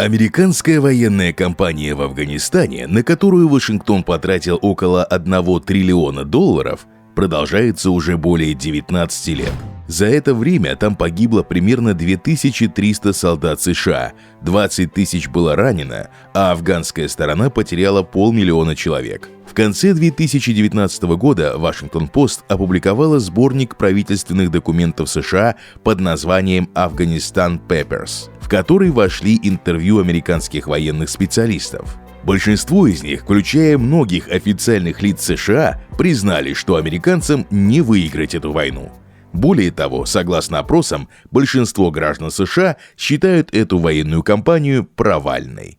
Американская военная кампания в Афганистане, на которую Вашингтон потратил около $1 триллиона, продолжается уже более 19 лет. За это время там погибло примерно 2300 солдат США, 20 тысяч было ранено, а афганская сторона потеряла 500 000 человек. В конце 2019 года Вашингтон-Пост опубликовала сборник правительственных документов США под названием «Afghanistan Papers», в который вошли интервью американских военных специалистов. Большинство из них, включая многих официальных лиц США, признали, что американцам не выиграть эту войну. Более того, согласно опросам, большинство граждан США считают эту военную кампанию провальной.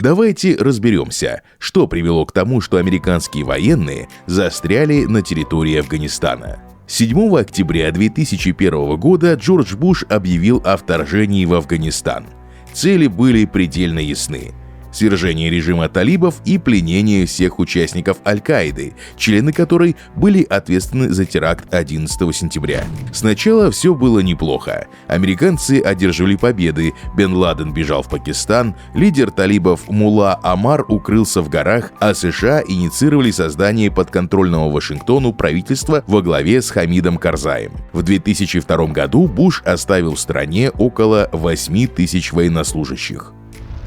Давайте разберемся, что привело к тому, что американские военные застряли на территории Афганистана. 7 октября 2001 года Джордж Буш объявил о вторжении в Афганистан. Цели были предельно ясны: свержение режима талибов и пленение всех участников Аль-Каиды, члены которой были ответственны за теракт 11 сентября. Сначала все было неплохо. Американцы одерживали победы, Бен Ладен бежал в Пакистан, лидер талибов Мулла Омар укрылся в горах, а США инициировали создание подконтрольного Вашингтону правительства во главе с Хамидом Карзаем. В 2002 году Буш оставил в стране около 8 тысяч военнослужащих.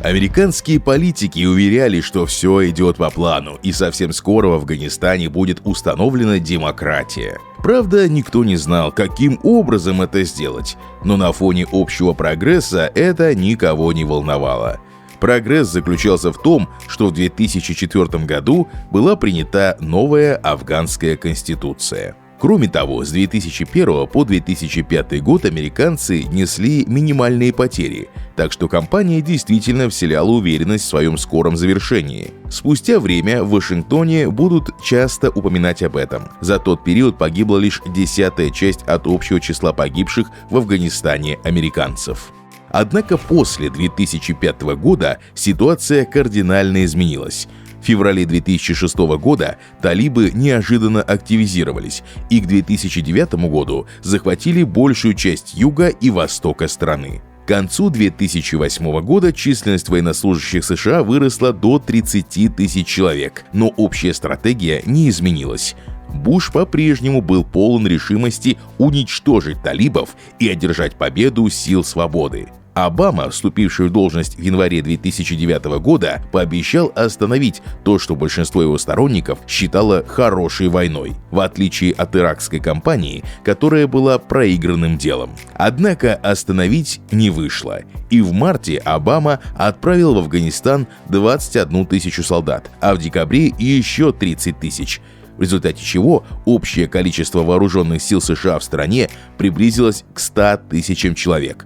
Американские политики уверяли, что все идет по плану, и совсем скоро в Афганистане будет установлена демократия. Правда, никто не знал, каким образом это сделать, но на фоне общего прогресса это никого не волновало. Прогресс заключался в том, что в 2004 году была принята новая афганская конституция. Кроме того, с 2001 по 2005 год американцы несли минимальные потери, так что кампания действительно вселяла уверенность в своем скором завершении. Спустя время в Вашингтоне будут часто упоминать об этом. За тот период погибла лишь 10-я часть от общего числа погибших в Афганистане американцев. Однако после 2005 года ситуация кардинально изменилась. В феврале 2006 года талибы неожиданно активизировались и к 2009 году захватили большую часть юга и востока страны. К концу 2008 года численность военнослужащих США выросла до 30 тысяч человек, но общая стратегия не изменилась. Буш по-прежнему был полон решимости уничтожить талибов и одержать победу сил свободы. Обама, вступивший в должность в январе 2009 года, пообещал остановить то, что большинство его сторонников считало хорошей войной, в отличие от иракской кампании, которая была проигранным делом. Однако остановить не вышло, и в марте Обама отправил в Афганистан 21 тысячу солдат, а в декабре еще 30 тысяч. В результате чего общее количество вооруженных сил США в стране приблизилось к 100 тысячам человек.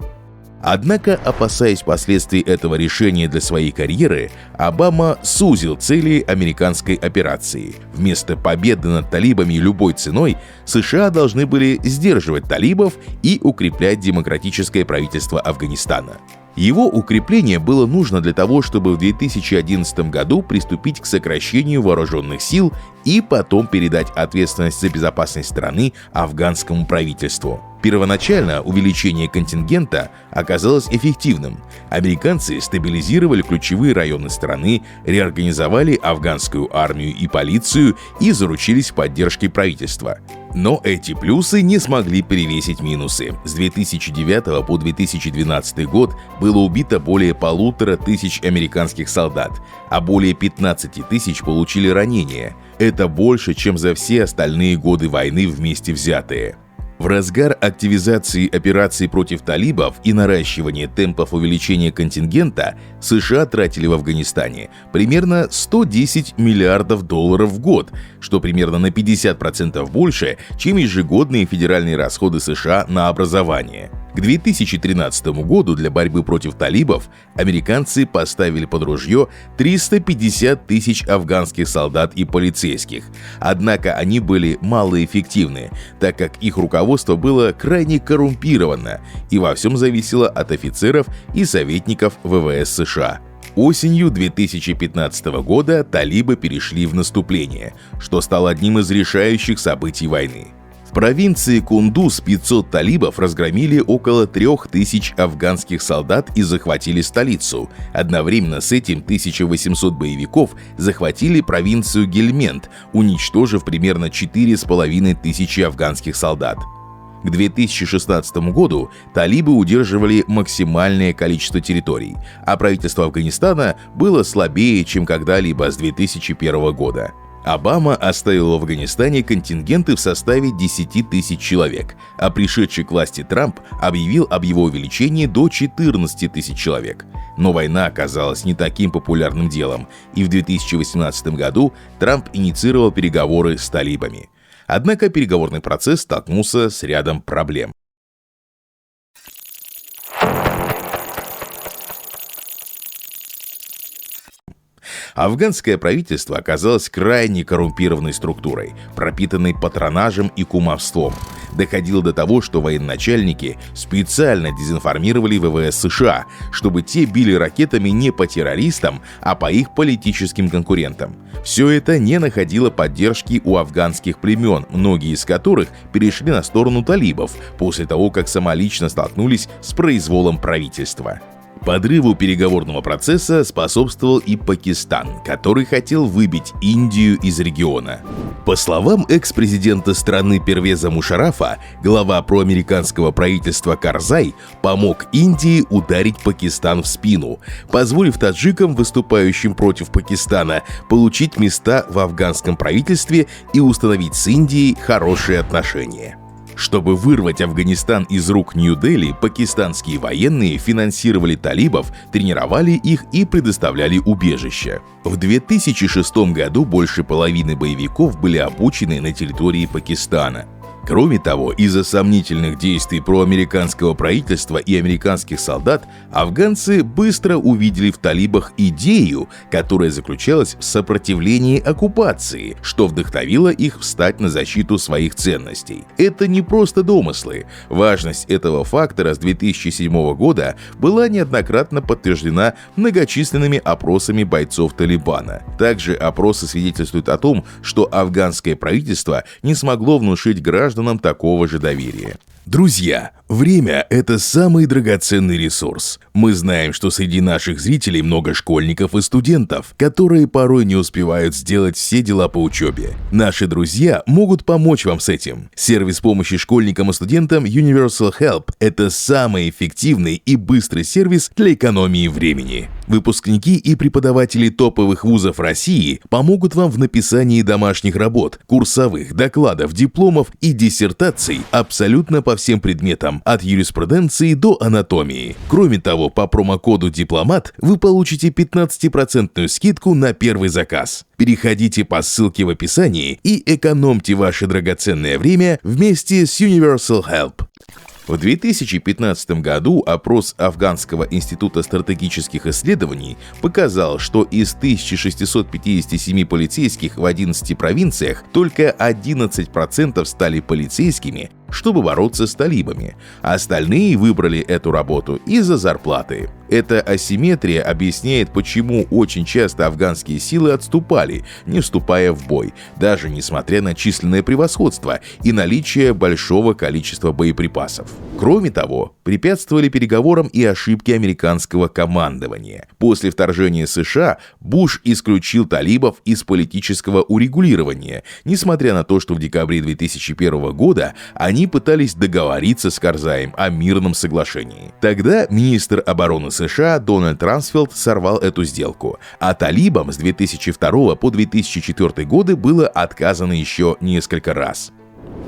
Однако, опасаясь последствий этого решения для своей карьеры, Обама сузил цели американской операции. Вместо победы над талибами любой ценой, США должны были сдерживать талибов и укреплять демократическое правительство Афганистана. Его укрепление было нужно для того, чтобы в 2011 году приступить к сокращению вооруженных сил и потом передать ответственность за безопасность страны афганскому правительству. Первоначально увеличение контингента оказалось эффективным. Американцы стабилизировали ключевые районы страны, реорганизовали афганскую армию и полицию и заручились поддержкой правительства. Но эти плюсы не смогли перевесить минусы. С 2009 по 2012 год было убито более 1500 американских солдат, а более 15 тысяч получили ранения. Это больше, чем за все остальные годы войны вместе взятые. В разгар активизации операций против талибов и наращивания темпов увеличения контингента США тратили в Афганистане примерно $110 миллиардов в год, что примерно на 50% больше, чем ежегодные федеральные расходы США на образование. К 2013 году для борьбы против талибов американцы поставили под ружье 350 тысяч афганских солдат и полицейских. Однако они были малоэффективны, так как их руководство было крайне коррумпировано и во всем зависело от офицеров и советников ВВС США. Осенью 2015 года талибы перешли в наступление, что стало одним из решающих событий войны. В провинции Кундуз 500 талибов разгромили около 3000 афганских солдат и захватили столицу. Одновременно с этим 1800 боевиков захватили провинцию Гельмент, уничтожив примерно 4500 афганских солдат. К 2016 году талибы удерживали максимальное количество территорий, а правительство Афганистана было слабее, чем когда-либо с 2001 года. Обама оставил в Афганистане контингенты в составе 10 тысяч человек, а пришедший к власти Трамп объявил об его увеличении до 14 тысяч человек. Но война оказалась не таким популярным делом, и в 2018 году Трамп инициировал переговоры с талибами. Однако переговорный процесс столкнулся с рядом проблем. Афганское правительство оказалось крайне коррумпированной структурой, пропитанной патронажем и кумовством. Доходило до того, что военачальники специально дезинформировали ВВС США, чтобы те били ракетами не по террористам, а по их политическим конкурентам. Все это не находило поддержки у афганских племен, многие из которых перешли на сторону талибов после того, как самолично столкнулись с произволом правительства. Подрыву переговорного процесса способствовал и Пакистан, который хотел выбить Индию из региона. По словам экс-президента страны Первеза Мушаррафа, глава проамериканского правительства Карзай помог Индии ударить Пакистан в спину, позволив таджикам, выступающим против Пакистана, получить места в афганском правительстве и установить с Индией хорошие отношения. Чтобы вырвать Афганистан из рук Нью-Дели, пакистанские военные финансировали талибов, тренировали их и предоставляли убежище. В 2006 году больше половины боевиков были обучены на территории Пакистана. Кроме того, из-за сомнительных действий проамериканского правительства и американских солдат, афганцы быстро увидели в талибах идею, которая заключалась в сопротивлении оккупации, что вдохновило их встать на защиту своих ценностей. Это не просто домыслы. Важность этого фактора с 2007 года была неоднократно подтверждена многочисленными опросами бойцов Талибана. Также опросы свидетельствуют о том, что афганское правительство не смогло внушить гражданам такого же доверия. Друзья, время – это самый драгоценный ресурс. Мы знаем, что среди наших зрителей много школьников и студентов, которые порой не успевают сделать все дела по учебе. Наши друзья могут помочь вам с этим. Сервис помощи школьникам и студентам Universal Help – это самый эффективный и быстрый сервис для экономии времени. Выпускники и преподаватели топовых вузов России помогут вам в написании домашних работ, курсовых, докладов, дипломов и диссертаций абсолютно по всем предметам, от юриспруденции до анатомии. Кроме того, по промокоду «Дипломат» вы получите 15% скидку на первый заказ. Переходите по ссылке в описании и экономьте ваше драгоценное время вместе с Universal Help. В 2015 году опрос Афганского института стратегических исследований показал, что из 1657 полицейских в 11 провинциях только 11% стали полицейскими, чтобы бороться с талибами, а остальные выбрали эту работу из-за зарплаты. Эта асимметрия объясняет, почему очень часто афганские силы отступали, не вступая в бой, даже несмотря на численное превосходство и наличие большого количества боеприпасов. Кроме того, препятствовали переговорам и ошибки американского командования. После вторжения США Буш исключил талибов из политического урегулирования, несмотря на то, что в декабре 2001 года они пытались договориться с Карзаем о мирном соглашении. Тогда министр обороны США Дональд Рансфилд сорвал эту сделку, а талибам с 2002 по 2004 годы было отказано еще несколько раз.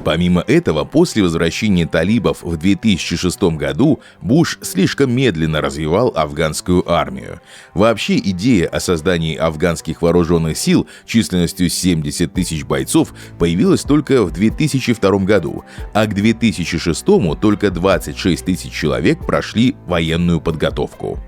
Помимо этого, после возвращения талибов в 2006 году Буш слишком медленно развивал афганскую армию. Вообще, идея о создании афганских вооруженных сил численностью 70 тысяч бойцов появилась только в 2002 году, а к 2006 только 26 тысяч человек прошли военную подготовку.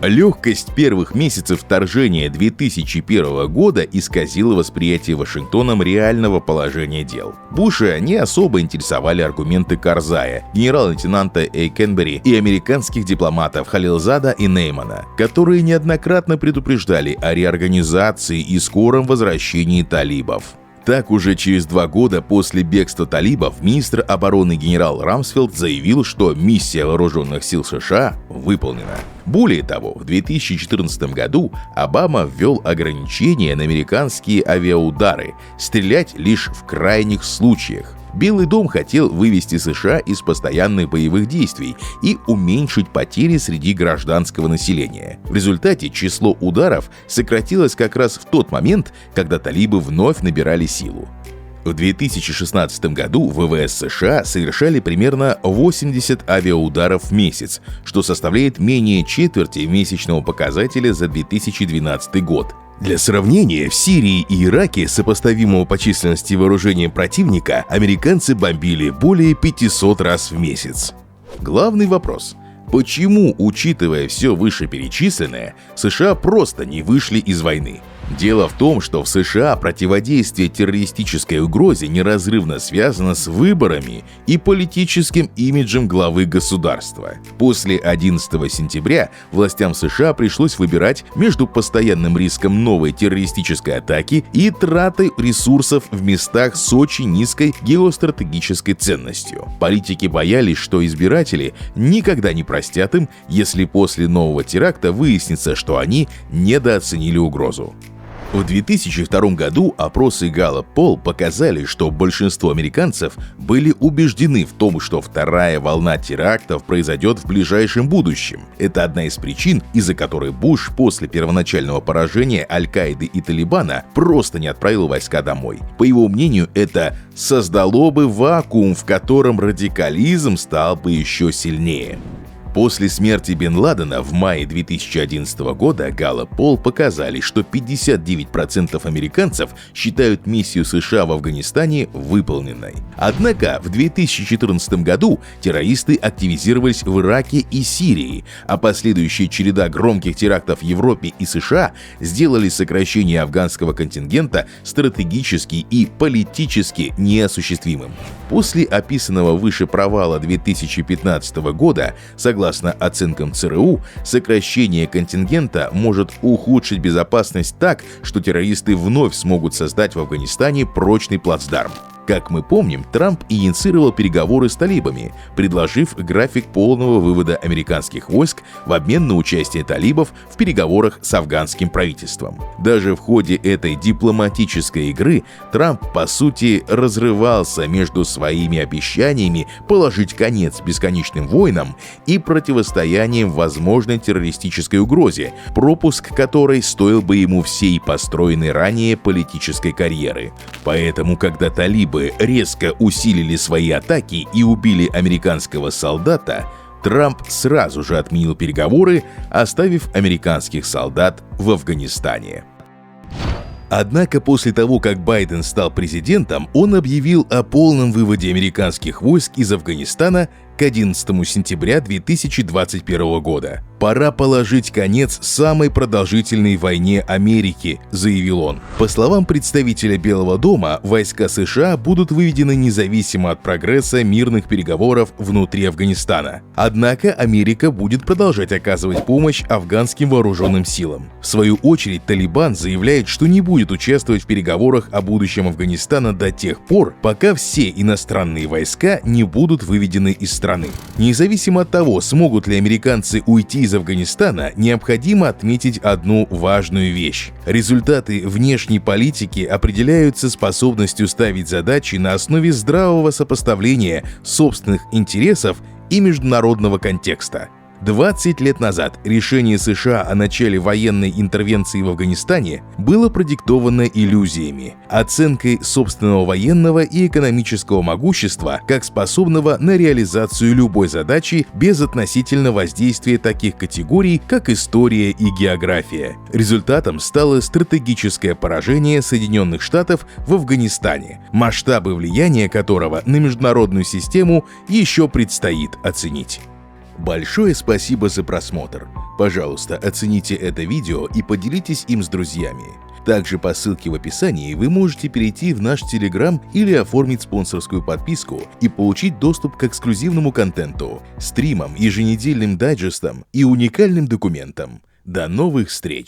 Легкость первых месяцев вторжения 2001 года исказила восприятие Вашингтоном реального положения дел. Буша не особо интересовали аргументы Карзая, генерал-лейтенанта Эйкенбери и американских дипломатов Халилзада и Неймана, которые неоднократно предупреждали о реорганизации и скором возвращении талибов. Так, уже через 2 года после бегства талибов министр обороны генерал Рамсфелд заявил, что миссия вооруженных сил США выполнена. Более того, в 2014 году Обама ввел ограничения на американские авиаудары – стрелять лишь в крайних случаях. Белый дом хотел вывести США из постоянных боевых действий и уменьшить потери среди гражданского населения. В результате число ударов сократилось как раз в тот момент, когда талибы вновь набирали силу. В 2016 году ВВС США совершали примерно 80 авиаударов в месяц, что составляет менее четверти месячного показателя за 2012 год. Для сравнения, в Сирии и Ираке, сопоставимого по численности вооружения противника, американцы бомбили более 500 раз в месяц. Главный вопрос: почему, учитывая все вышеперечисленное, США просто не вышли из войны? Дело в том, что в США противодействие террористической угрозе неразрывно связано с выборами и политическим имиджем главы государства. После 11 сентября властям США пришлось выбирать между постоянным риском новой террористической атаки и тратой ресурсов в местах с очень низкой геостратегической ценностью. Политики боялись, что избиратели никогда не простят им, если после нового теракта выяснится, что они недооценили угрозу. В 2002 году опросы Gallup Poll показали, что большинство американцев были убеждены в том, что вторая волна терактов произойдет в ближайшем будущем. Это одна из причин, из-за которой Буш после первоначального поражения Аль-Каиды и Талибана просто не отправил войска домой. По его мнению, это создало бы вакуум, в котором радикализм стал бы еще сильнее. После смерти Бен Ладена в мае 2011 года Gallup Poll показали, что 59% американцев считают миссию США в Афганистане выполненной. Однако в 2014 году террористы активизировались в Ираке и Сирии, а последующая череда громких терактов в Европе и США сделали сокращение афганского контингента стратегически и политически неосуществимым. После описанного выше провала 2015 года, согласно оценкам ЦРУ, сокращение контингента может ухудшить безопасность так, что террористы вновь смогут создать в Афганистане прочный плацдарм. Как мы помним, Трамп инициировал переговоры с талибами, предложив график полного вывода американских войск в обмен на участие талибов в переговорах с афганским правительством. Даже в ходе этой дипломатической игры Трамп, по сути, разрывался между своими обещаниями положить конец бесконечным войнам и противостоянием возможной террористической угрозе, пропуск которой стоил бы ему всей построенной ранее политической карьеры. Поэтому, когда талибы резко усилили свои атаки и убили американского солдата, Трамп сразу же отменил переговоры, оставив американских солдат в Афганистане. Однако после того, как Байден стал президентом, он объявил о полном выводе американских войск из Афганистана к 11 сентября 2021 года. «Пора положить конец самой продолжительной войне Америки», — заявил он. По словам представителя Белого дома, войска США будут выведены независимо от прогресса мирных переговоров внутри Афганистана. Однако Америка будет продолжать оказывать помощь афганским вооруженным силам. В свою очередь, Талибан заявляет, что не будет участвовать в переговорах о будущем Афганистана до тех пор, пока все иностранные войска не будут выведены из страны. Независимо от того, смогут ли американцы уйти из Афганистана, необходимо отметить одну важную вещь. Результаты внешней политики определяются способностью ставить задачи на основе здравого сопоставления собственных интересов и международного контекста. 20 лет назад решение США о начале военной интервенции в Афганистане было продиктовано иллюзиями, оценкой собственного военного и экономического могущества как способного на реализацию любой задачи без относительно воздействия таких категорий, как история и география. Результатом стало стратегическое поражение Соединенных Штатов в Афганистане, масштабы влияния которого на международную систему еще предстоит оценить. Большое спасибо за просмотр. Пожалуйста, оцените это видео и поделитесь им с друзьями. Также по ссылке в описании вы можете перейти в наш Telegram или оформить спонсорскую подписку и получить доступ к эксклюзивному контенту, стримам, еженедельным дайджестам и уникальным документам. До новых встреч!